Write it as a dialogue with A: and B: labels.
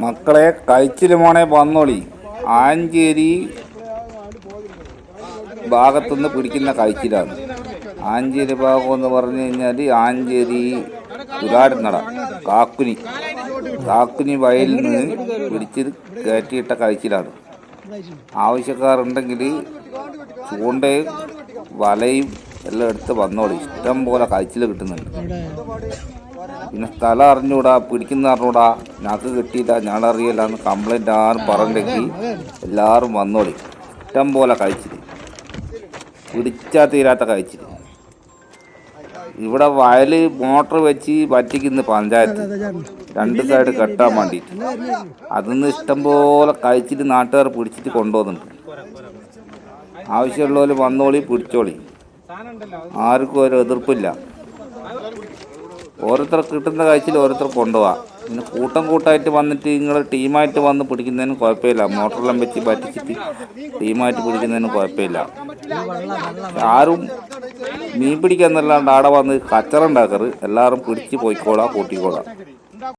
A: മക്കളെ കഴിച്ചില് മോണെ വന്നോളി. ആഞ്ചേരി ഭാഗത്തുനിന്ന് പിടിക്കുന്ന കഴിച്ചിലാണ്. ആഞ്ചേരി ഭാഗം എന്ന് പറഞ്ഞു കഴിഞ്ഞാൽ ആഞ്ചേരി തുലാടുന്നട കാക്കുനി വയലിൽ നിന്ന് പിടിച്ച് കയറ്റിയിട്ട കഴിച്ചിലാണ്. ആവശ്യക്കാരുണ്ടെങ്കിൽ ചൂണ്ടയും വലയും എല്ലാം എടുത്ത് വന്നോളി. ഇഷ്ടം പോലെ കഴിച്ചിൽ കിട്ടുന്നുണ്ട്. പിന്നെ സ്ഥലം അറിഞ്ഞൂടാ, പിടിക്കുന്ന അറിഞ്ഞൂടാ, ഞങ്ങൾക്ക് കിട്ടിയില്ല, ഞാനറിയില്ല എന്ന് കംപ്ലൈൻറ്റ് ആരും പറഞ്ഞെങ്കിൽ എല്ലാവരും വന്നോളി. ഇഷ്ടം പോലെ കഴിച്ചിൽ, പിടിച്ചാൽ തീരാത്ത കഴിച്ചിൽ. ഇവിടെ വയൽ മോട്ടർ വെച്ച് വറ്റിക്കുന്ന പഞ്ചായത്ത് 2 സൈഡ് കെട്ടാൻ വേണ്ടിയിട്ട്. അതിന്ന് ഇഷ്ടം പോലെ കഴിച്ചിട്ട് നാട്ടുകാർ പിടിച്ചിട്ട് കൊണ്ടുപോകുന്നുണ്ട്. ആവശ്യമുള്ളവർ വന്നോളി, പിടിച്ചോളി. ആർക്കും ഒരു എതിർപ്പില്ല. ഓരോരുത്തർ കിട്ടുന്ന കഴിച്ചിൽ ഓരോരുത്തർ കൊണ്ടുപോകാം. പിന്നെ കൂട്ടമായിട്ട് വന്നിട്ട് നിങ്ങൾ ടീമായിട്ട് വന്ന് പിടിക്കുന്നതിന് കുഴപ്പമില്ല. മോട്ടറെല്ലാം വെച്ച് പറ്റിച്ചിട്ട് ടീമായിട്ട് പിടിക്കുന്നതിന് കുഴപ്പമില്ല. ആരും മീൻ പിടിക്കാന്നല്ലാണ്ട് ആടെ വന്ന് കച്ചറ ഉണ്ടാക്കരുത്. എല്ലാവരും പിടിച്ച് പോയിക്കോളാം, കൂട്ടിക്കോളാം.